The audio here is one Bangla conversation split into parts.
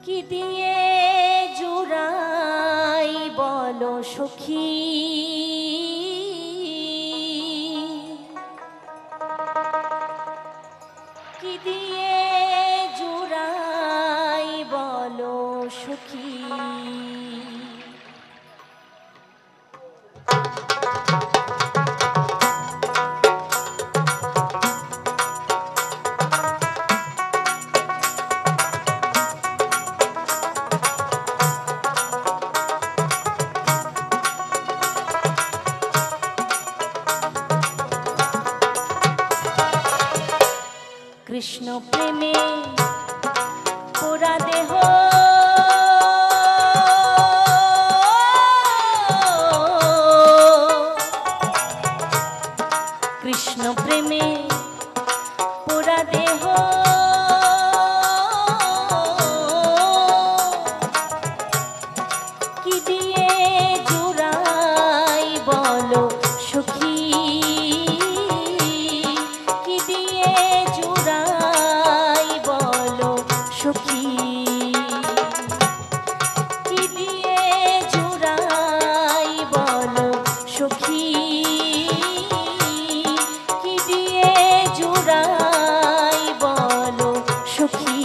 কি দিয়ে জুড়াই বলো সখী, কি দিয়ে জুড়াই বলো সখী। কৃষ্ণ প্রেমে পোড়া দেহ, কৃষ্ণ প্রেমে পোড়া দেহ, কি দিয়ে জুড়াই বলো সখী, কি দিয়ে জুড়াই বলো সখী, কি দিয়ে জুড়াই বলো সখী, কি দিয়ে জুড়াই বলো সখী।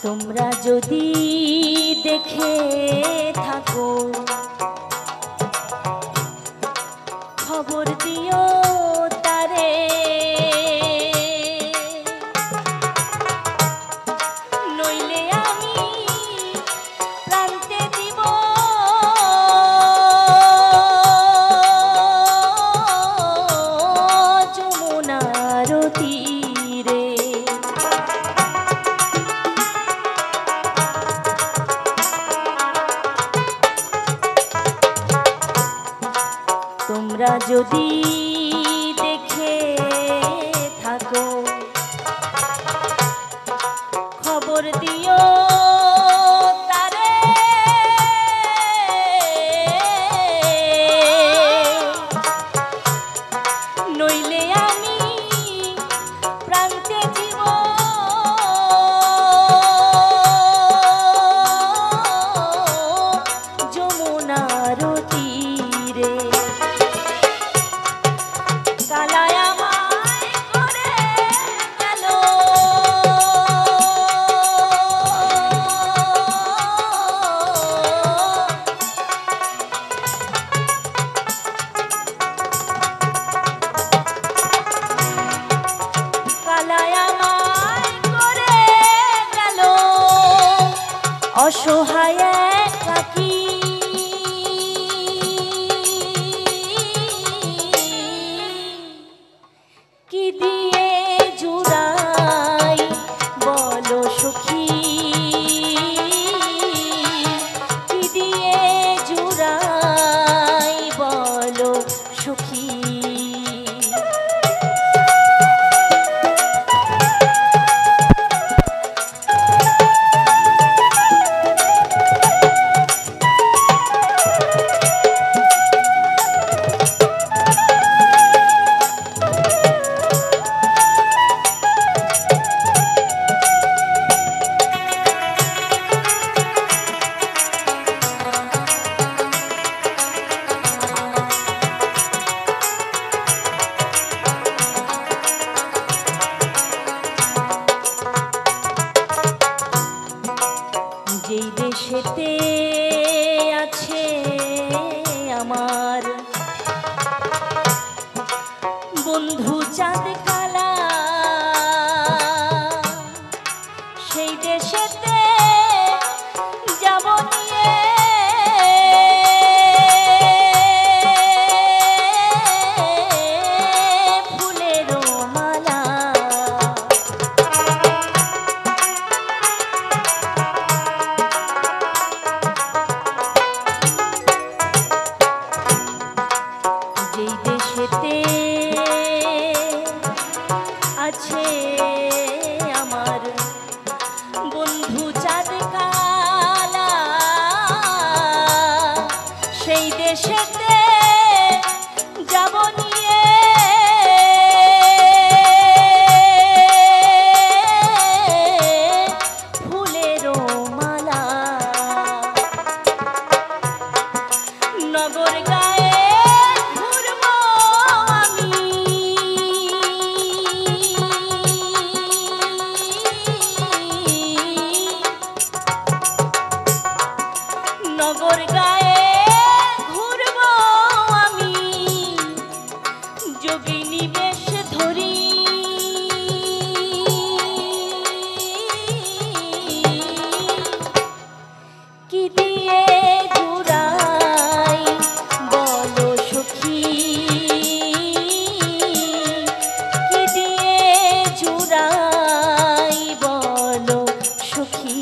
তোমরা যদি দেখে থাকো খবর দিও তারে, নইলে আমি প্রান্তে দিব যমুনার তীরে। তোমরা যদি দেখে থাকো খবর দিও তারে, নইলে আমি প্রান্তে জীব যমুনার তীরে। কালায় আমায় করে গেল, কালায় আমায় করে গেল অসহায় একাকী, কি দিয়ে জুড়াই বলো সখী, কি দিয়ে জুড়াই বলো সখী। যেই দেশেতে আছে আমার বন্ধু চাঁদ কালা, সেই দেশেতে যাব নিয়ে নিবেশ ধরি কি দিয়ে জুড়াই বলো সখী, কি দিয়ে জুড়াই বলো সখী।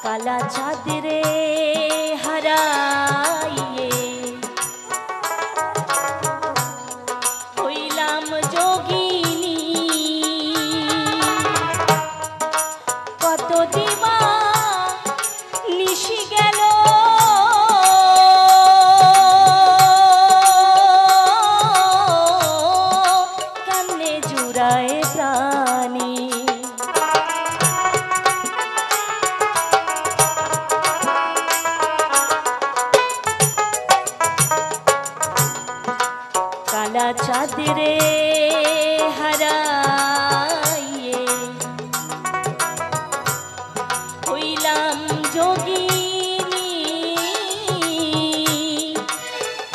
কালা চাঁদরে হারাইয়ে হইলাম যোগিনী, কত দিবা নিশি গেল কেমনে জুড়ায় প্রাণী। কালা চাঁদরে হারাইয়ে হইলাম যোগিনী,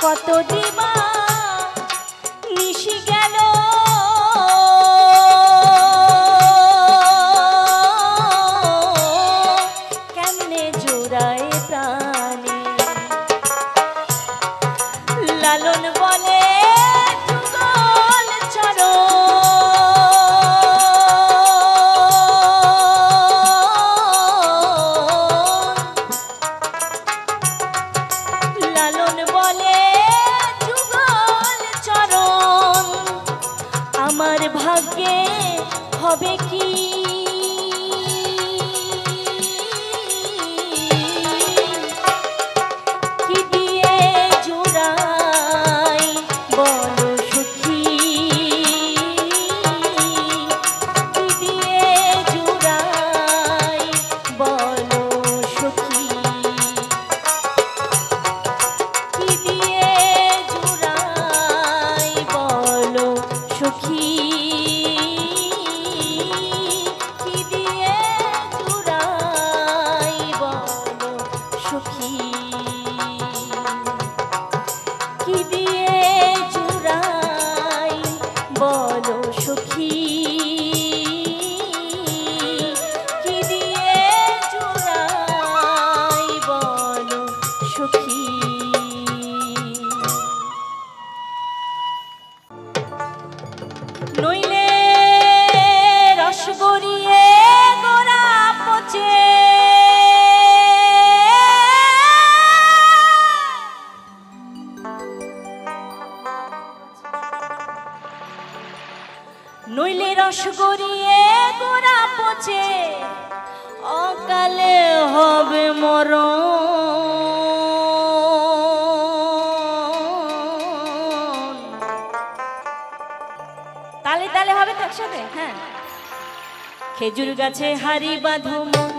কত দিবা নিশি গেল কেমনে জোড়ায় প্রাণী। লালন বলে লালন বলে যুগল চরণ, আমার ভাগ্যে হবে কি কি দিয়ে জুড়াই বলো সখী, কি দিয়ে জুড়াই বলো সখী, কি দিয়ে জুড়াই বলো সখী, কি দিয়ে জুড়াই বলো সখী, কি দিয়ে জুড়াই বলো সখী, কি দিয়ে জুড়াই বলো সখী। নইলে রস গড়িয়ে গোড়া পচে নইলে রস গড়িয়ে গোড়া পচে অকালে হবে মরণ। তালে তালে হবে তো একসাথে, হ্যাঁ। খেজুর গাছে হাড়ি বাঁধো মন,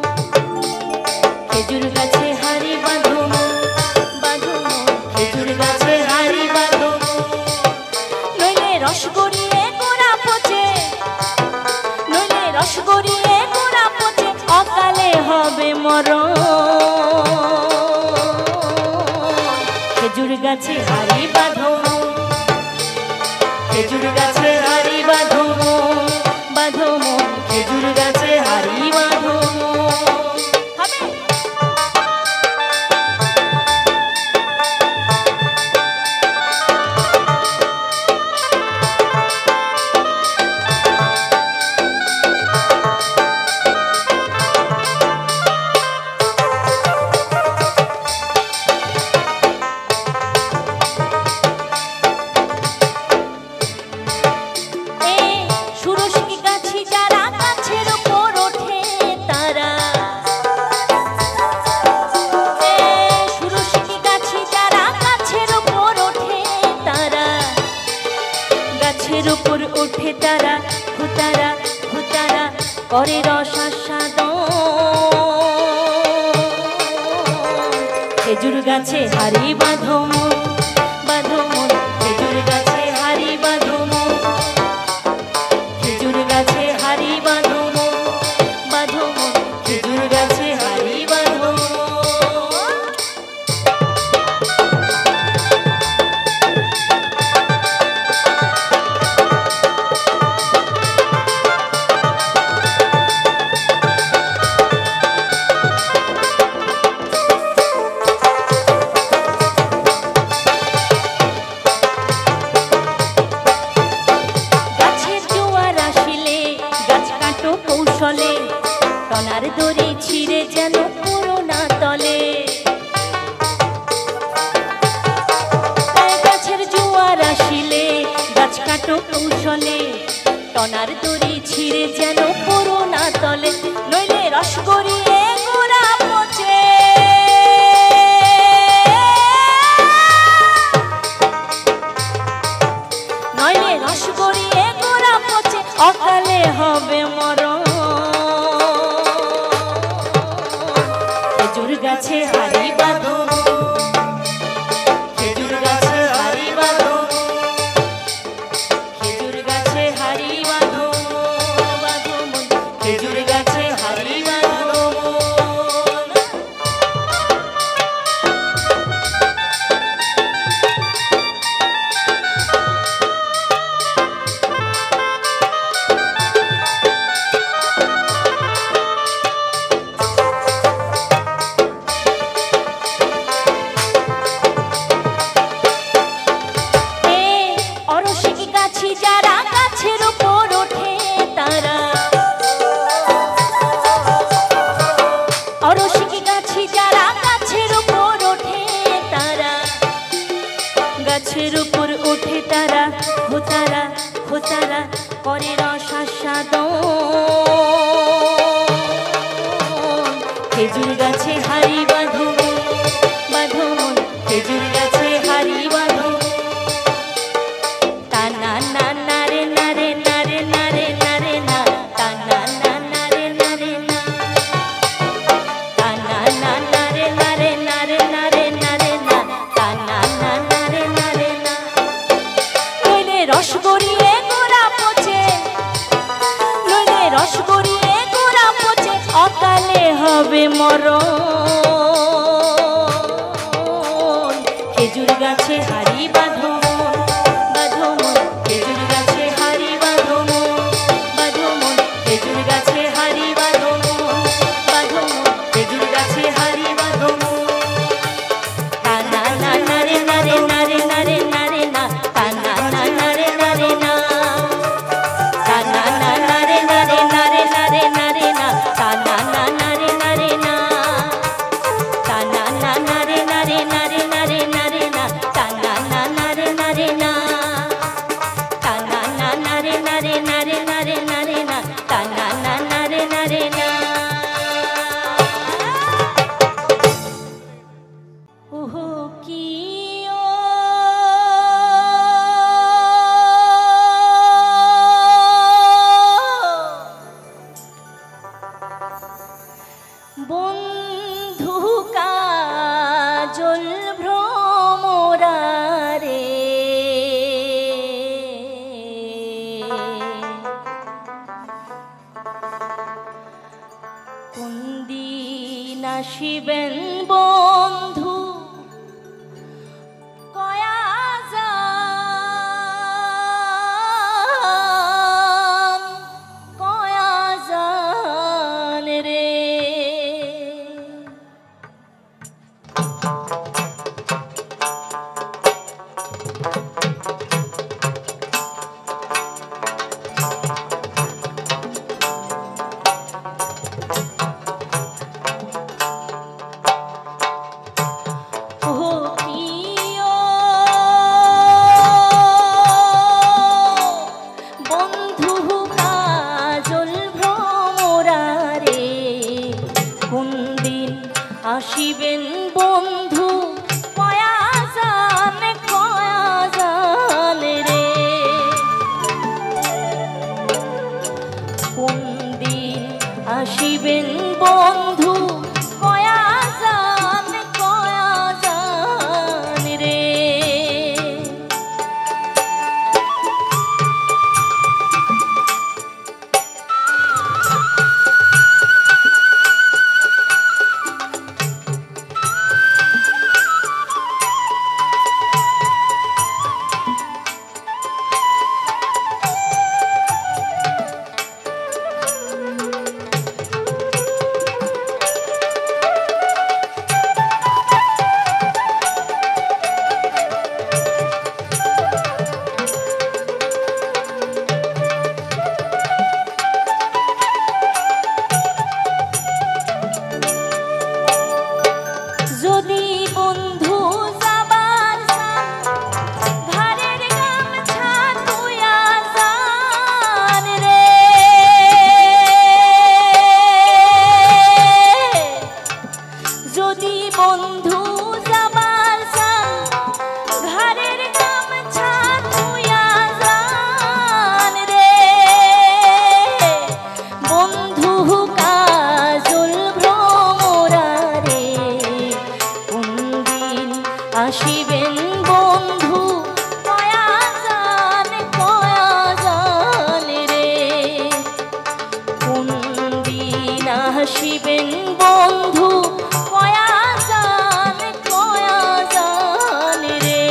খেজুর গাছে হাড়ি বাঁধো মন, বাঁধো মন, খেজুর গাছে হাড়ি বাঁধো নইলে রস গড়িয়ে গোড়া পচে, নইলে রস গড়িয়ে গোড়া পচে অকালে হবে মরণ। খেজুর গাছে হাড়ি বাঁধো মন, খেজুর গাছে হাড়ি বাঁধো মন, বাঁধো মন, খেজুর গাছে হাড়ি বাঁধো হবে। হুতারা হুতারা হুতারা করে রসাস্বাদন। খেজুর গাছে হারি বাঁধো মন, বাঁধো মন, খেজুর গাছে হারি বাঁধো মন, খেজুর গাছে হারি বাঁধো মন, বাঁধো মন, খেজুর গাছে হারি বাঁধো মন। কৌশলে টনার দড়ি ছিঁড়ে যেন পুরো না তলে, গাছের জোয়ার আসিলে গাছ কাটো কৌশলে টনার দড়ি ছিঁড়ে যেন পুরো না তলে, নইলে রস গড়িয়ে গোড়া পচে, নইলে রস গড়িয়ে গোড়া পচে অকালে হবে মরণ। খেজুর গাছে হারি বাঁধো, খেজুর গাছে হারি বাঁধো, খেজুর গাছে হারি বাঁধো, বাঁধো মন, খেজুর গাছে হারি বাঁধো মন। যারা গাছের উপর ওঠে তারা, অরসিক গাছি যারা গাছের উপর ওঠে তারা, গাছের উপর ওঠে তারা হুতারা হুতারা করে রসাস্বাদন। খেজুর গাছে হারি বাঁধো মন, বাঁধো মন, খেজুর গাছে হারি বাঁধো, না না না রে না রে না রে না রে না রে না, তা না না না রে না রে না, তা না না না রে না রে না রে না রে না রে না, তা না না না রে না রে না। নইলে রস গড়িয়ে গোড়া পচে, নইলে রস গড়িয়ে গোড়া পচে অকালে হবে মরণ। খেজুর গাছে হারি বাঁধো মন, বাঁধো মন, খেজুর গাছে হারি বাঁধো মন, বাঁধো মন, খেজুর গাছে হারি বাঁধো মন, বাঁধো মন, খেজুর গাছে হারি বাঁধো মন। তা না না না রে না রে না রে না রে না রে না, তা না না না রে না রে না, তা না না না রে না রে না রে না রে না রে না, তা না না না রে না রে না, তা না না না রে না রে না রে না রে না রে না, তা না না না রে না রে না, তা না না না রে না রে না রে না রে না রে না, তা না না না রে না রে না। ওহো কি বন্ধু কাজল ভ্রমরা রে, কোন দিন আসিবেন বন্ধু কয়া যান রে। কোন দিন আসিবেন বন্ধু কয়া জান রে। যদি বন্ধু যাবার ঘরের গামছা তুইয়া যান রে, যদি বন্ধু যাবার ঘরের গামছা তুইয়া যান রে, বন্ধু কাজল ভ্রমরা রে, আসিবেন বন্ধু কয়া জান রে, কোন দিন আসিবেন বন্ধু কয়া জান রে।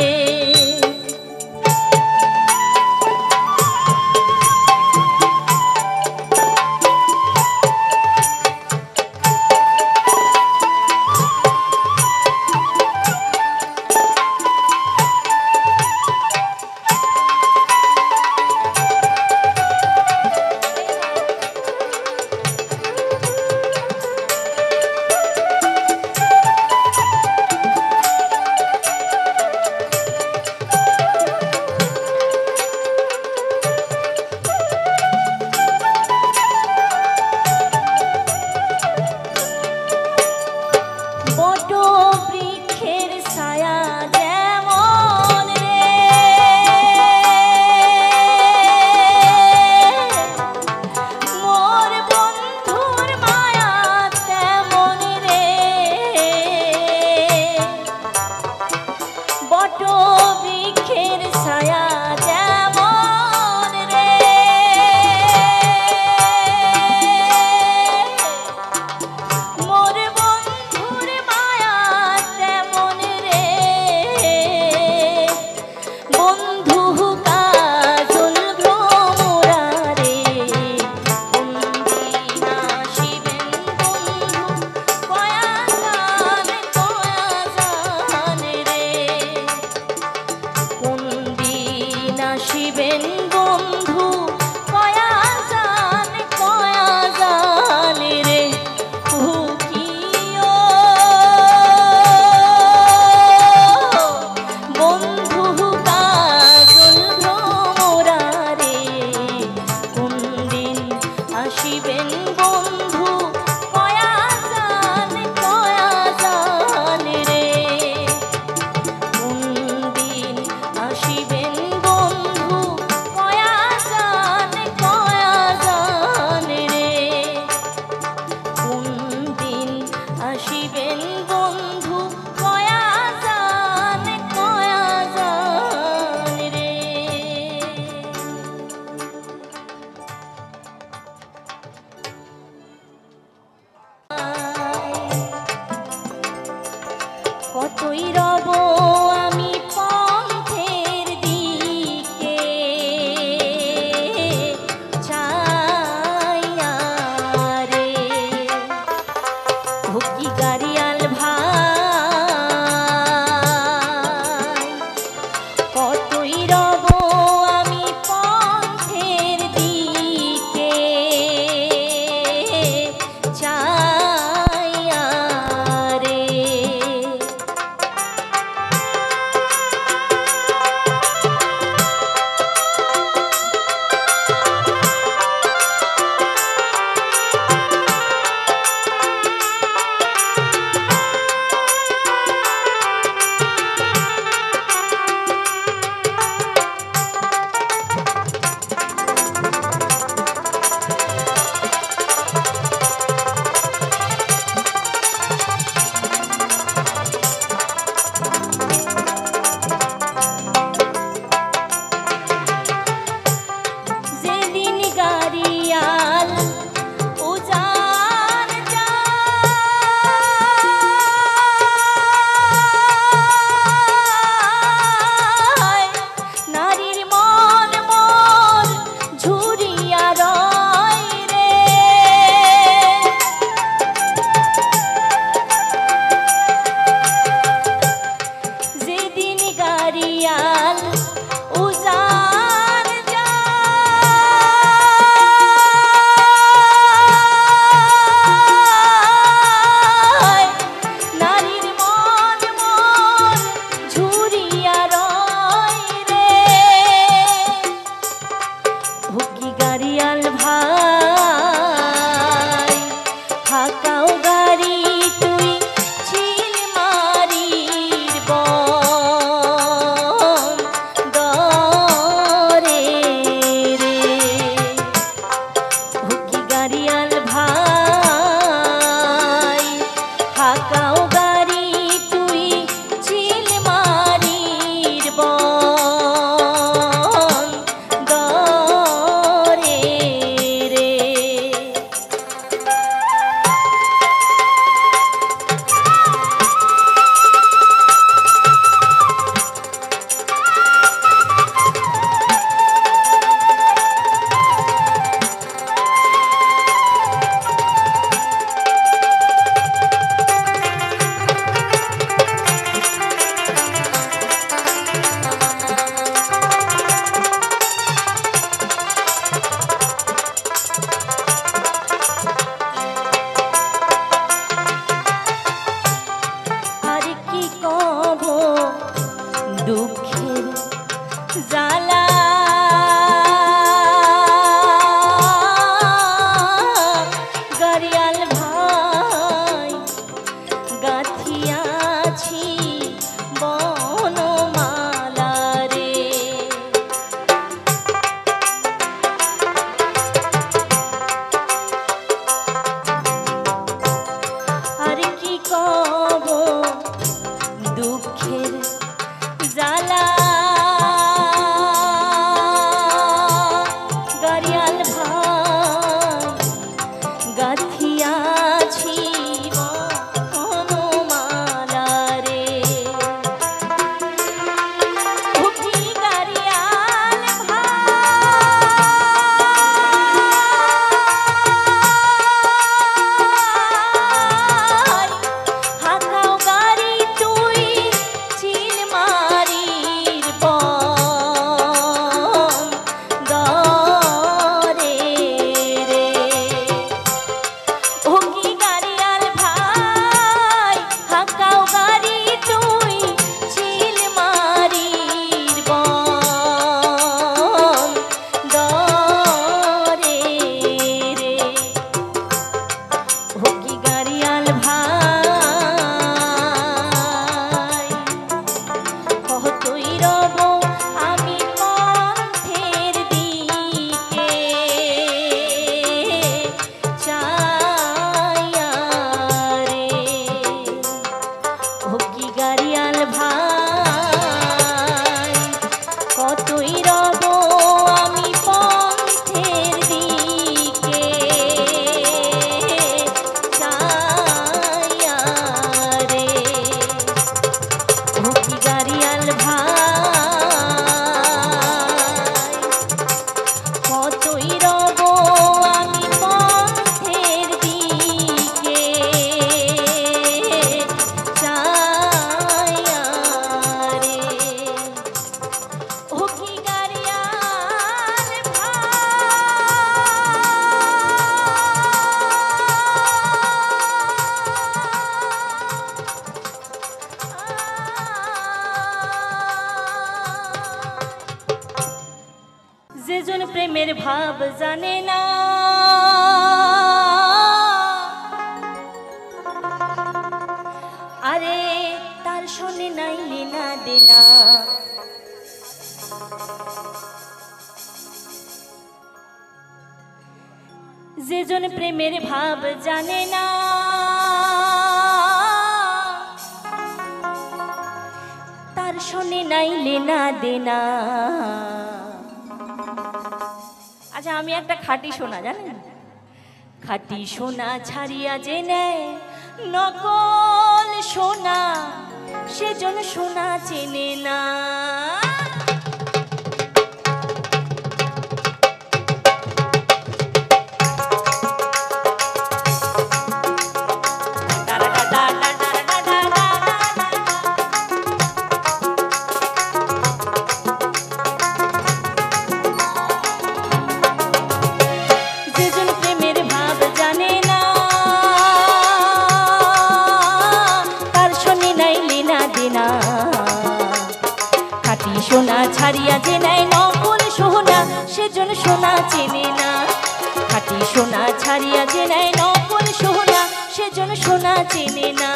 বট বৃক্ষের ছায়া যেমন রে, মোর বন্ধুর মায়া তেমন রে, বট বৃক্ষের ছায়া যেমন রে, মোর বন্ধুর মায়া তেমন রে, বন্ধু কাজল ভ্রমরা রে, কোন দিন আসিবেন বন্ধু কয়া জান রে, কোন দিন আসিবেন বন্ধু কয়া জান রে। হুকিও বন্ধু কাজল ভ্রমরা রে, কোন দিন আসিবেন বন্ধু কয়া জান রে, কোন দিন আসিবেন বন্ধু কয়া জান রে, কোন দিন আসিবেন বন্ধু কয়া জান রে। জানে না, আরে তার শোনে নাই লেনা দেনা। যেজন প্রেমের ভাব জানে না, তার শোনে নাই লেনা দেনা। আচ্ছা আমি একটা খাঁটি সোনা, জানেন, খাঁটি সোনা ছাড়িয়া যে নেয় নকল সোনা, সেজন সোনা চেনে না। সোনা ছাড়িয়া যে নেয় নকল সোনা, সেজন সোনা চেনে না। খাঁটি সোনা ছাড়িয়া যে নেয় নকল সোনা, সেজন সোনা চেনে না।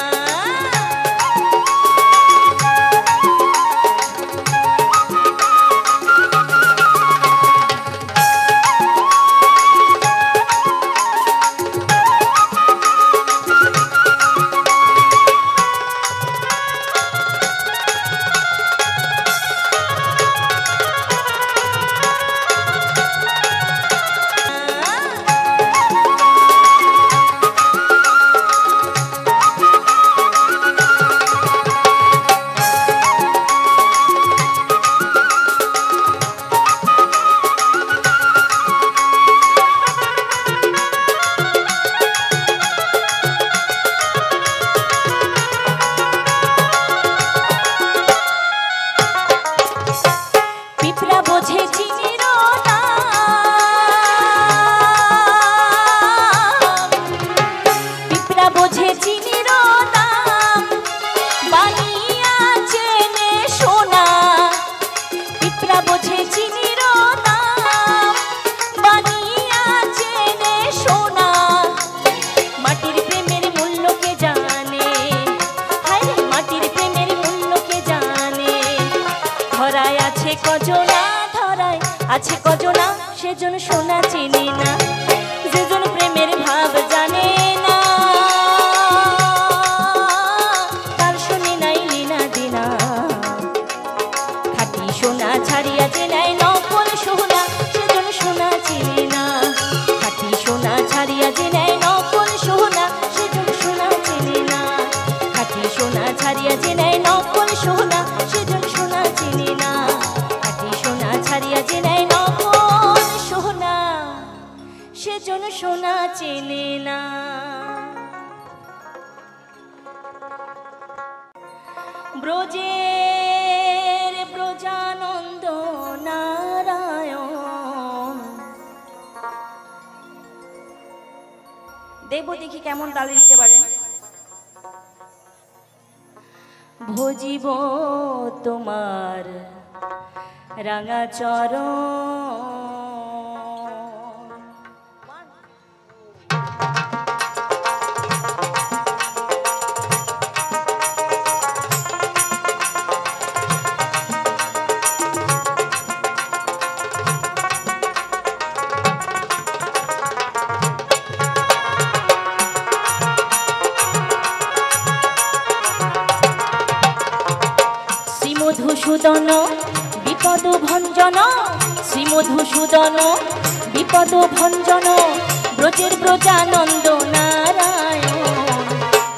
আছে কজনা সেজন সোনা চিনি না, যেজন প্রেমের ভাব জানে না, তার শুনে নাই লীনা দিনা। খাঁটি সোনা ছাড়িয়া যে নেয় নকল সোনা, সেজন সোনা চিনি না। খাঁটি সোনা ছাড়িয়া যে নেয় নকল সোনা, সেজন সোনা চিনি না। খাঁটি সোনা ছাড়িয়া যে নেয় নকল সোনা, সেজন সোনা চিনি না। খাঁটি সোনা ছাড়িয়া যে নেয় নকল সোনা, সেজন সোনা চেনে না। ব্রজের ব্রজানন্দ নারায়ণ, দেখবো দেখি কেমন তালে দিতে পারেন। ভজিব তোমার রাঙা চরণ, শ্রীমধুসূদন বিপদ ভঞ্জন, শ্রীমধুসূদন বিপদ ভঞ্জন, ব্রজের ব্রজানন্দ নারায়ণ।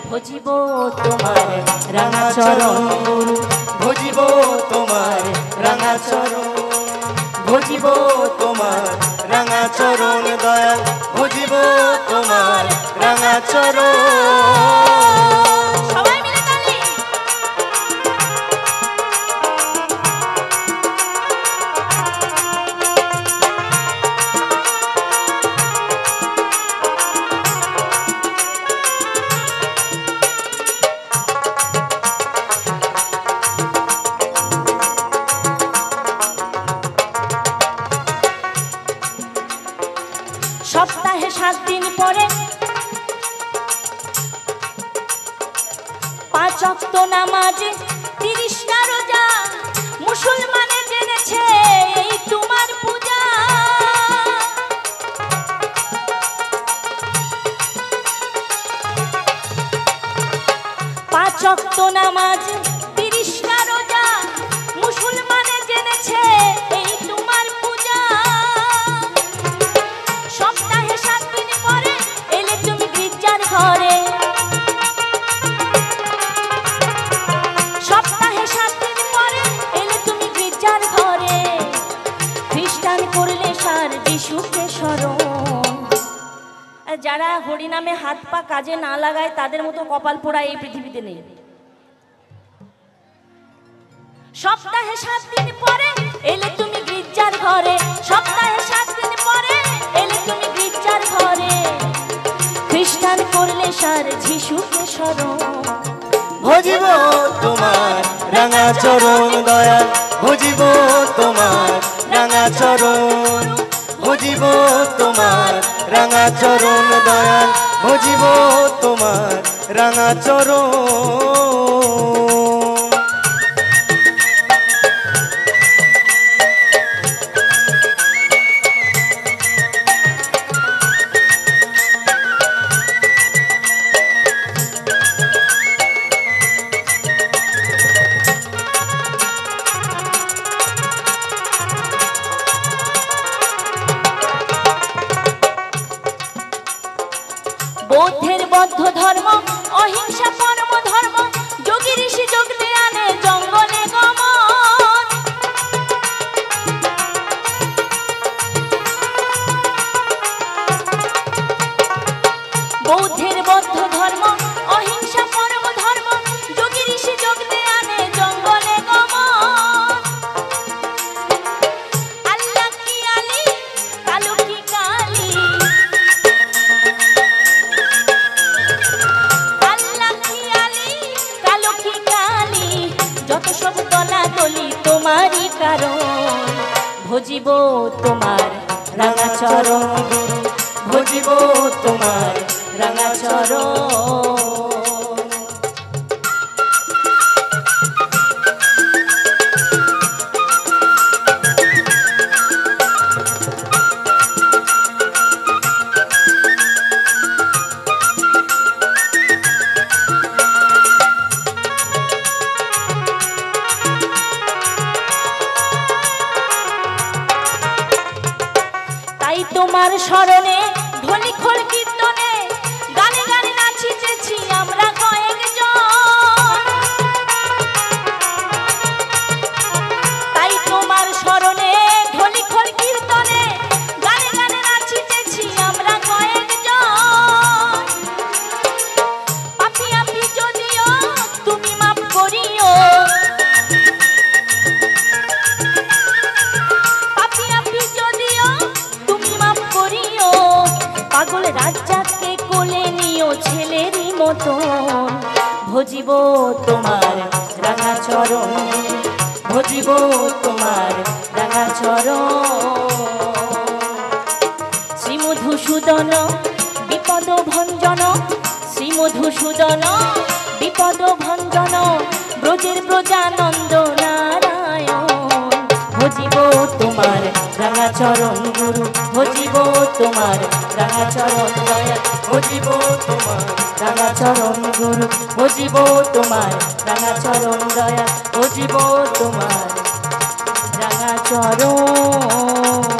ভজিব তোমার রাঙা চরণ গুরু, ভজিব তোমার রাঙা চরণ, ভজিব তোমার রাঙা চরণ দয়াল, ভজিব তোমার রাঙা চরণ। সপ্তাহে 7 দিন পরে 5 ওয়াক্ত নামাজ 30টা রোজা মুসলমানে জেনেছে এই তোমার পূজা। 5 ওয়াক্ত নামাজ 30টা রোজা মুসলমানে জেনেছে এই তোমার পূজা। সপ্তাহে 7 দিন পরে এলে তুমি গির্জার ঘরে, সপ্তাহে 7 দিন পরে এলে তুমি গির্জার ঘরে। খ্রিস্টান করলে সার যিশুকে স্মরণ। যারা হরিনামে হাত পা কাজে না লাগায় তাদের মতো কপাল পোড়া এই পৃথিবীতে নেই। সপ্তাহে 7 দিন পরে এলে তুমি গির্জার ঘরে, সপ্তাহে 7 দিন পরে এলে তুমি গির্জার ঘরে। খ্রিস্টান করলে সার যিশুকে স্মরণ। ভজিব তোমার রাঙা চরণ দয়াল, ভজিব তোমার রাঙা চরণ, ভজিব তোমার রাঙা চরণ দয়াল, ভজিব তোমার রাঙা চরণ। বৌদ্ধের বৌদ্ধ ধর্ম, অহিংসা পরম ধর্ম, যোগী ঋষি যোগ ধ্যানে জঙ্গলে গমন। বৌদ্ধের বৌদ্ধ ধর্ম, অহিংসা পরম ধর্ম, যোগী ঋষি যোগ ধ্যানে জঙ্গলে গমন। আল্লাহ কি আলী, কালু কি কালী, যত সব দলাদলি তোমারই কারণ। ভজিব তোমার রাঙা চরণ, ভজিব তোমার রাঙা চরণ। তাই তোমার স্মরণে ঢোলি খোল কীর্তনে গানে গানে নাচিতেছি আমরা কয়েকজন। তাই তোমার স্মরণে ঢোলি খোল কীর্তনে গানে গানে নাচিতেছি আমরা কয়েকজন। পাপী আপি যদিও তুমি মাফ করিও, পাপী আপি যদিও তুমি মাফ করিও। পাগল রাজ্জাককে কোলে নিও ছেলেরই মতন। ভজিব তোমার রাঙা চরণ, ভজিব তোমার রাঙা চরণ। শ্রীমধুসূদন বিপদ ভঞ্জন, শ্রীমধুসূদন বিপদ ভঞ্জন, ব্রজের ব্রজানন্দ নারায়ণ। ভজিব তোমার রাঙা চরণ গুরু, ভজিব তোমার রাঙা চরণ দয়াল, ভজিব তোমার রাঙা চরণ গুরু, ভজিব তোমার রাঙা চরণ দয়াল, ভজিব তোমার রাঙা চরণ।